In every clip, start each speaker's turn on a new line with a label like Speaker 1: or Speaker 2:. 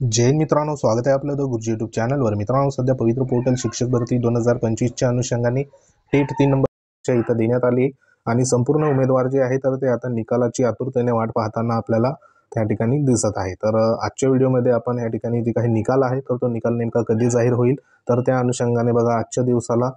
Speaker 1: जय हिंद मित्रांनो, स्वागत आहे आपलं द गुरुजी यूट्यूब चॅनलवर। मित्रांनो, सध्या पवित्र पोर्टल शिक्षक भरती 2025च्या अनुषंगाने टेट 3 नंबरच्या इथं देण्यात आली आणि संपूर्ण उमेदवार जे आहे तर ते आता निकालाची आतुरतेने वाट पाहताना आपल्याला त्या ठिकाणी दिसत आहे। तर आजच्या व्हिडिओमध्ये आपण या ठिकाणी जे काही निकाल आहे तर तो निकाल नेमका कधी जाहीर होईल, तर त्या अनुषंगाने बघा आजच्या दिवसाला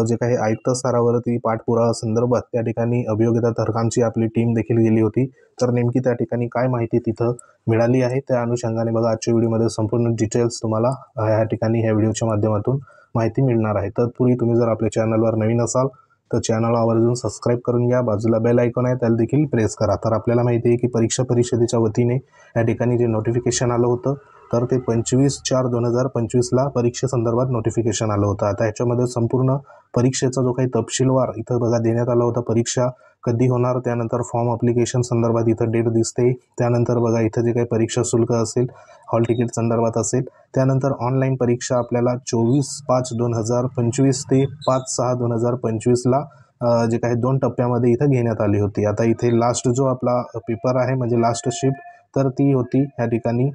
Speaker 1: जे काही आयुक्त स्तरावरती पाठपुरावा संदर्भात त्या ठिकाणी अभियोग्यता तर्कांची आपली टीम देखील गेली होती। तर नेमकी त्या ठिकाणी काय माहिती तिथं मिळाली आहे त्या अनुषंगाने बघा आजच्या व्हिडिओमध्ये संपूर्ण डिटेल्स तुम्हाला या ठिकाणी ह्या व्हिडिओच्या माध्यमातून माहिती मिळणार आहे। तत्पूर्वी तुम्ही जर आपल्या चॅनलवर नवीन असाल तर चॅनल आवर्जून सबस्क्राईब करून घ्या, बाजूला बेल आयकॉन आहे त्याला देखील प्रेस करा। तर आपल्याला माहिती आहे की परीक्षा परिषदेच्या वतीने या ठिकाणी जे नोटिफिकेशन आलं होतं तर ते 25/4/2025ला परीक्षेसंदर्भात नोटिफिकेशन आलं होतं। आता ह्याच्यामध्ये संपूर्ण परीक्षेचा जो काही तपशीलवार इथं बघा देण्यात आला होता, परीक्षा कधी होणार, त्यानंतर फॉर्म अप्लिकेशन संदर्भात इथं डेट दिसते, त्यानंतर बघा इथं जे काही परीक्षा शुल्क असेल हॉल तिकीट संदर्भात असेल, त्यानंतर ऑनलाईन परीक्षा आपल्याला 24/5/2025 ते 5/6/2025ला जे काही 2 टप्प्यामध्ये इथं घेण्यात आली होती। आता इथे लास्ट जो आपला पेपर आहे म्हणजे लास्ट शिफ्ट तर ती होती या ठिकाणी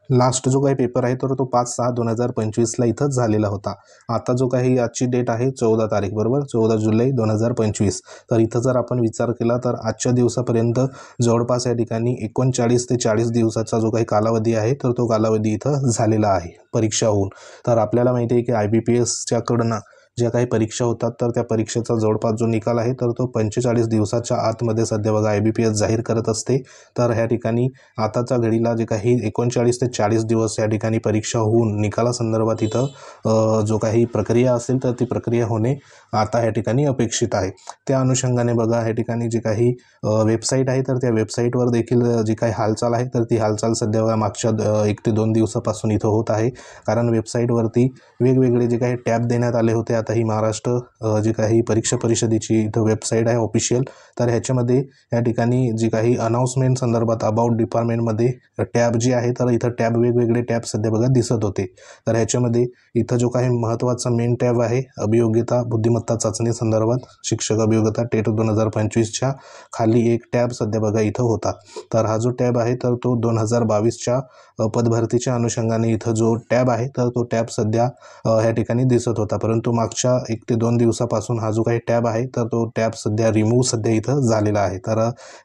Speaker 1: लास्ट जो काही पेपर आहे तर तो 5/6/2025ला इथंच झालेला होता। आता जो काही आजची डेट आहे 14 तारीख बरोबर, 14 जुलै 2025, तर इथं जर आपण विचार केला तर आजच्या दिवसापर्यंत जवळपास या ठिकाणी 39 ते 40 दिवसाचा जो काही कालावधी आहे तर तो कालावधी इथं झालेला आहे परीक्षा होऊन। तर आपल्याला माहिती आहे की IBPSच्या कडनं ज्या काही परीक्षा होतात तर त्या परीक्षेचा जवळपास जो निकाल आहे तर तो 45 दिवसाच्या आतमध्ये सध्या बघा IBPS जाहीर करत असते। तर ह्या ठिकाणी आताच्या घडीला जे काही 39 ते 40 दिवस या ठिकाणी परीक्षा होऊन निकालासंदर्भात इथं जो काही प्रक्रिया असेल तर ती प्रक्रिया होणे आता ह्या ठिकाणी अपेक्षित आहे। त्या अनुषंगाने बघा ह्या ठिकाणी जी काही वेबसाईट आहे तर त्या वेबसाईटवर देखील जी काही हालचाल आहे तर ती हालचाल सध्या बघा मागच्या 1 ते 2 दिवसापासून इथं होत आहे। कारण वेबसाईटवरती वेगवेगळे जे काही टॅब देण्यात आले होते, आता ही महाराष्ट्र जी काही परीक्षा परिषदेची इथं वेबसाईट आहे ऑफिशियल, तर ह्याच्यामध्ये या ठिकाणी जी काही अनाउन्समेंट संदर्भात अबाउट डिपार्टमेंटमध्ये टॅब जी आहे तर इथं टॅब वेगवेगळे टॅब सध्या बघा दिसत होते। तर ह्याच्यामध्ये इथं जो काही महत्त्वाचा मेन टॅब आहे अभियोग्यता बुद्धिमत्ता चाचणी संदर्भात शिक्षक अभियोग्यता टेट 2025च्या खाली एक टॅब सध्या बघा इथं होता। तर हा जो टॅब आहे तर तो 2022च्या पदभरतीच्या अनुषंगाने इथं जो टॅब आहे तर तो टॅब सध्या ह्या ठिकाणी दिसत होता, परंतु मागच्या 1 ते 2 दिवसापासून हा जो काही टॅब आहे तर तो टॅब सध्या रिमूव्ह सध्या इथं झालेला आहे। तर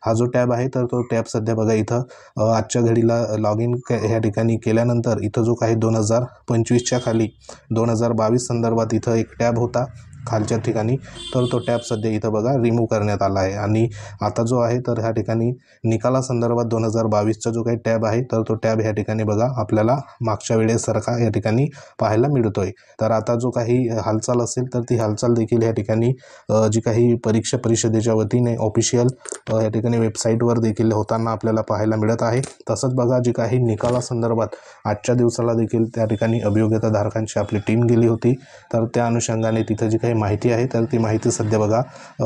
Speaker 1: हा जो टॅब आहे तर तो टॅब सध्या बघा इथं आजच्या घडीला लॉग इन ह्या ठिकाणी केल्यानंतर इथं जो काही 2025च्या खाली 2022 संदर्भात इथं एक टॅब होता खालच्या ठिकाणी, तर तो टॅब सध्या इथं बघा रिमूव्ह करण्यात आला आहे। आणि आता जो आहे तर ह्या ठिकाणी निकालासंदर्भात 2022चा जो काही टॅब आहे तर तो टॅब ह्या ठिकाणी बघा आपल्याला मागच्या वेळेसारखा या ठिकाणी पाहायला मिळतोय। तर आता जो काही हालचाल असेल तर ती हालचाल देखील या ठिकाणी जी काही परीक्षा परिषदेच्या वतीने ऑफिशियल या ठिकाणी वेबसाईटवर देखील होताना आपल्याला पाहायला मिळत आहे। तसंच बघा जी काही निकालासंदर्भात आजच्या दिवसाला देखील त्या ठिकाणी अभियोग्यताधारकांची आपली टीम गेली होती, तर त्या अनुषंगाने तिथं जी काही माहिती आहे तर ती माहिती सध्या बघा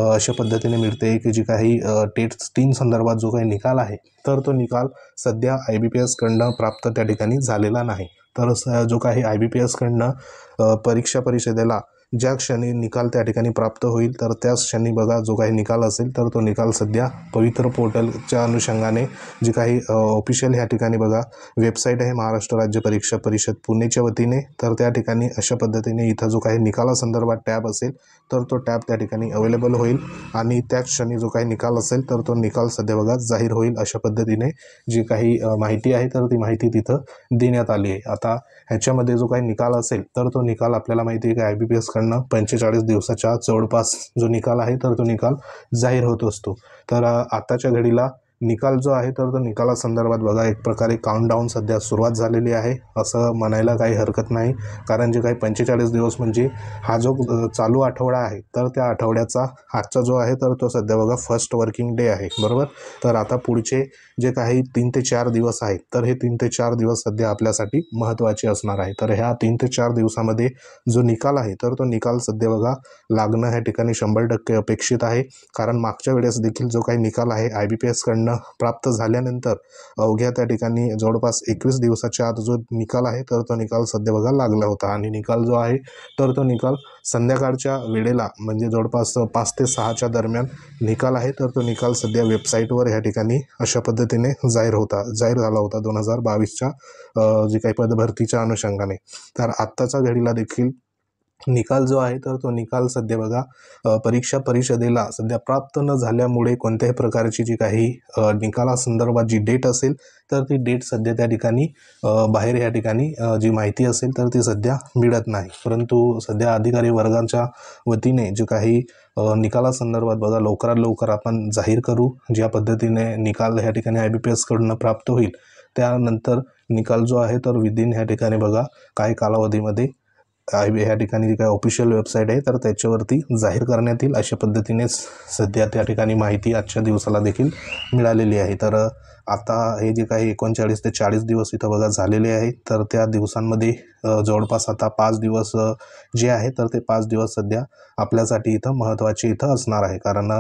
Speaker 1: अशा पद्धतीने मिळते की जी काही टेट 3 संदर्भात जो काही निकाल आहे तर तो निकाल सध्या IBPS कडनं प्राप्त त्या ठिकाणी झालेला नाही। तर जो काही IBPS कडनं परीक्षा परिषदेला ज्या क्षणी निकाल त्या ठिकाणी प्राप्त होईल तर त्याच क्षणी बघा जो काही निकाल असेल तर तो निकाल सध्या पवित्र पोर्टलच्या अनुषंगाने जी काही ऑफिशियल ह्या ठिकाणी बघा वेबसाईट आहे महाराष्ट्र राज्य परीक्षा परिषद पुणेच्या वतीने, तर त्या ठिकाणी अशा पद्धतीने इथं जो काही निकालासंदर्भात टॅब असेल तर तो टॅब त्या ठिकाणी अवेलेबल होईल आणि त्याच क्षणी जो काही निकाल असेल तर तो निकाल सध्या बघा जाहीर होईल। अशा पद्धतीने जी काही माहिती आहे तर ती माहिती तिथं देण्यात आली आहे। आता ह्याच्यामध्ये जो काही निकाल असेल तर तो निकाल आपल्याला माहिती आहे की IBPS कडनं 45 दिवसाच्या जवळपास जो निकाल आहे तर तो निकाल जाहीर होत असतो। तर आताच्या घडीला निकाल जो आहे तर तो निकालासंदर्भात बघा एक प्रकारे काउंटडाऊन सध्या सुरुवात झालेली आहे असं म्हणायला काही हरकत नाही। कारण जे काही 45 दिवस म्हणजे हा जो चालू आठवडा आहे तर त्या आठवड्याचा आजचा जो आहे तर तो सध्या बघा फर्स्ट वर्किंग डे आहे बरोबर। तर आता पुढचे जे काही 3 ते 4 दिवस आहेत तर हे 3 ते 4 दिवस सध्या आपल्यासाठी महत्त्वाचे असणार आहे। तर ह्या 3 ते 4 दिवसामध्ये जो निकाल आहे तर तो निकाल सध्या बघा लागणं ह्या ठिकाणी 100% अपेक्षित आहे। कारण मागच्या वेळेस देखील जो काही निकाल आहे IBPS कडनं प्राप्त झाल्यानंतर अवघ्या त्या ठिकाणी जवळपास 21 दिवसाच्या आत जो निकाल आहे तर तो निकाल सध्या बघा लागला होता आणि निकाल जो आहे तर तो निकाल संध्याकाळच्या वेळेला म्हणजे जवळपास 5 ते 6च्या दरम्यान निकाल आहे तर तो निकाल सध्या वेबसाईटवर ह्या ठिकाणी अशा पद्धतीने पद्धतीने जाहीर झाला होता 2022च्या जी काही पदभरतीच्या अनुषंगाने। तर आत्ताच्या घडीला देखील निकाल जो आहे तर तो निकाल सध्या बघा परीक्षा परिषदेला सध्या प्राप्त न झाल्यामुळे कोणत्याही प्रकारची जी काही निकालासंदर्भात जी डेट असेल तर ती डेट सध्या त्या ठिकाणी बाहेर या ठिकाणी जी माहिती असेल तर ती सध्या मिळत नाही। परंतु सध्या अधिकारी वर्गाच्या वतीने जे काही निकालासंदर्भात बघा लवकरात लवकर आपण जाहीर करू। ज्या पद्धतीने निकाल ह्या ठिकाणी IBPS कडून प्राप्त होईल त्यानंतर निकाल जो आहे तर विदिन ह्या ठिकाणी बघा काही कालावधीमध्ये ह्या ठिकाणी जी काही ऑफिशियल वेबसाईट आहे तर त्याच्यावरती जाहीर करण्यात येईल अशा पद्धतीने सध्या त्या ठिकाणी माहिती आजच्या दिवसाला देखील मिळालेली आहे। तर आता हे जे काही 39 ते 40 दिवस इथं बघा झालेले आहे तर त्या दिवसांमध्ये जवळपास आता 5 दिवस जे आहे तर ते 5 दिवस सध्या आपल्यासाठी इथं महत्त्वाचे इथं असणार आहे। कारण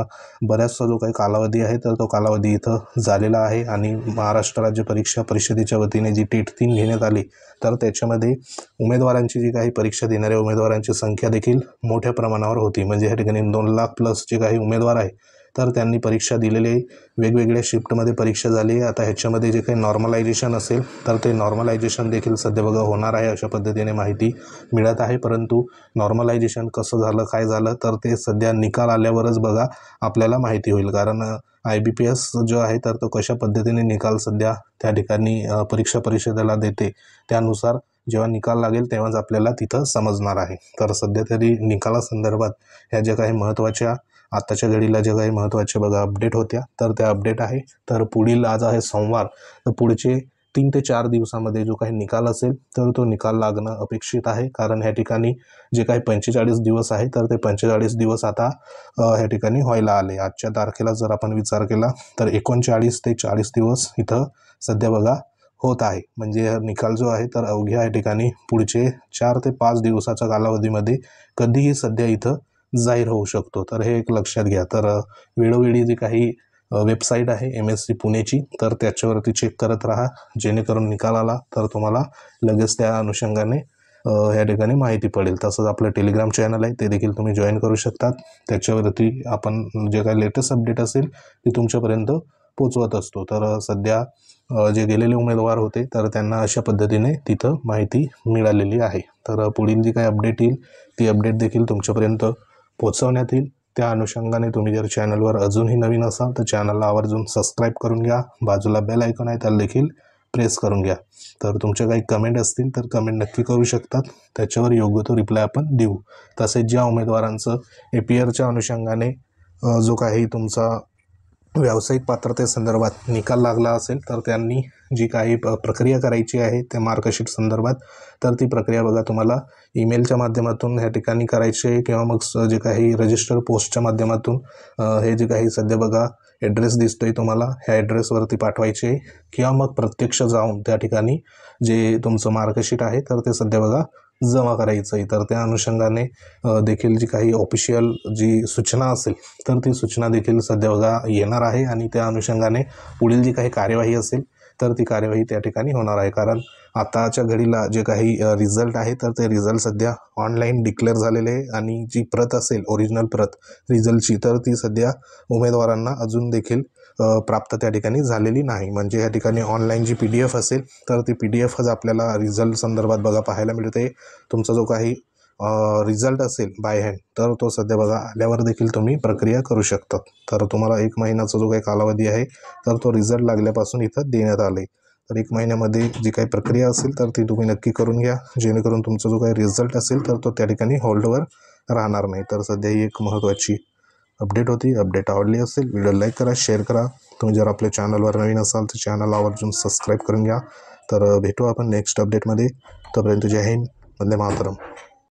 Speaker 1: बऱ्याचसा जो काही कालावधी आहे तर तो कालावधी इथं झालेला आहे आणि महाराष्ट्र राज्य परीक्षा परिषदेच्या वतीने जी टेट 3 घेण्यात आली तर त्याच्यामध्ये उमेदवारांची जी काही परीक्षा देणाऱ्या उमेदवारांची संख्या देखील मोठ्या प्रमाणावर होती। म्हणजे ह्या ठिकाणी 2 लाख प्लस जे काही उमेदवार आहे तर त्यांनी परीक्षा दिलेली वेगवेगळ्या शिफ्टमध्ये परीक्षा झाली। आता ह्याच्यामध्ये जे काही नॉर्मलायझेशन असेल तर ते नॉर्मलायझेशन देखील सध्या बघा होणार आहे अशा पद्धतीने माहिती मिळत आहे। परंतु नॉर्मलायझेशन कसं झालं काय झालं तर ते सध्या निकाल आल्यावरच बघा आपल्याला माहिती होईल। कारण IBPS जो आहे तर तो कशा पद्धतीने निकाल सध्या त्या ठिकाणी परीक्षा परिषदेला देते त्यानुसार जेव्हा निकाल लागेल तेव्हाच आपल्याला तिथं समजणार आहे। तर सध्या तरी निकालासंदर्भात ह्या ज्या काही महत्त्वाच्या आताच्या घडीला ज्या काही महत्त्वाच्या बघा अपडेट होत्या तर त्या अपडेट आहे। तर पुढील आज आहे सोमवार तर पुढचे 3 ते 4 दिवसामध्ये जो काही निकाल असेल तर तो निकाल लागणं अपेक्षित आहे। कारण ह्या ठिकाणी जे काही 45 दिवस आहे तर ते 45 दिवस आता ह्या ठिकाणी व्हायला आले। आजच्या तारखेला जर आपण विचार केला तर 39 ते 40 दिवस इथं सध्या बघा होत आहे। म्हणजे निकाल जो आहे तर अवघ्या या ठिकाणी पुढचे 4 ते 5 दिवसाच्या कालावधीमध्ये कधीही सध्या इथं जाहीर होऊ शकतो। तर हे एक लक्षात घ्या। तर वेळोवेळी जी काही वेबसाईट आहे MSC पुणेची तर त्याच्यावरती चेक करत राहा जेणेकरून निकाल आला तर तुम्हाला लगेच त्या अनुषंगाने ह्या ठिकाणी माहिती पडेल। तसंच आपलं टेलिग्राम चॅनल आहे ते देखील तुम्ही जॉईन करू शकतात। त्याच्यावरती आपण जे काही लेटेस्ट अपडेट असेल ते तुमच्यापर्यंत पोचवत असतो। तर सध्या जे गेलेले उमेदवार होते तर त्यांना अशा पद्धतीने तिथं माहिती मिळालेली आहे। तर पुढील जी काही अपडेट येईल ती अपडेट देखील तुमच्यापर्यंत पोहोचवण्यात येईल। त्या अनुषंगाने तुम्ही जर चॅनलवर अजूनही नवीन असाल तर चॅनलला आवर्जून सबस्क्राईब करून घ्या। बाजूला बेल आयकॉन आहे त्याला देखील प्रेस करून घ्या। तर तुमच्या काही कमेंट असतील तर कमेंट नक्की करू शकतात त्याच्यावर योग्य तो रिप्लाय आपण देऊ। तसेच ज्या उमेदवारांचं APRच्या अनुषंगाने जो काही तुमचा व्यावसायिक पात्रतेसंदर्भात निकाल लागला असेल तर त्यांनी जी काही प्रक्रिया करायची आहे त्या मार्कशीट संदर्भात तर ती प्रक्रिया बघा तुम्हाला ईमेलच्या माध्यमातून ह्या ठिकाणी करायची आहे किंवा मग जे काही रजिस्टर पोस्टच्या माध्यमातून हे जे काही सध्या बघा ॲड्रेस दिसतोय तुम्हाला ह्या ॲड्रेसवरती पाठवायचे आहे किंवा मग प्रत्यक्ष जाऊन त्या ठिकाणी जे तुमचं मार्कशीट आहे तर ते सध्या बघा जमा करायचं आहे। तर त्या अनुषंगाने देखील जी काही ऑफिशियल जी सूचना असेल तर ती सूचना देखील सध्या बघा येणार आहे आणि त्या अनुषंगाने पुढील जी काही कार्यवाही असेल तर ती कार्यवाही त्या ठिकाणी होणार आहे। कारण आताच्या घडीला जे काही रिझल्ट आहे तर ते रिझल्ट सध्या ऑनलाईन डिक्लेअर झालेले आहे आणि जी प्रत असेल ओरिजिनल प्रत रिझल्टची तर ती सध्या उमेदवारांना अजून देखील प्राप्त त्या ठिकाणी झालेली नाही। म्हणजे या ठिकाणी ऑनलाईन जी PDF असेल तर ती PDFच आपल्याला रिझल्ट संदर्भात बघा पाहायला मिळते। तुमचा जो काही रिझल्ट असेल बाय हँड तर तो सध्या बघा आल्यावर देखील तुम्ही प्रक्रिया करू शकतात। तर तुम्हाला 1 महिन्याचा जो काही कालावधी आहे तर तो रिझल्ट लागल्यापासून इथं देण्यात आले। तर 1 महिन्यामध्ये जी काही प्रक्रिया असेल तर ती तुम्ही नक्की करून घ्या जेणेकरून तुमचा जो काही रिझल्ट असेल तर तो त्या ठिकाणी होल्डवर राहणार नाही। तर सध्या ही एक महत्त्वाची अपडेट होती। अपडेट आवडली असेल व्हिडिओ लाईक करा शेअर करा। तुम्ही जर आपल्या चॅनलवर नवीन असाल तर चॅनल आवर्जून सबस्क्राईब करून घ्या। तर भेटू आपण नेक्स्ट अपडेटमध्ये। तोपर्यंत जय हिंद वंदे मातरम।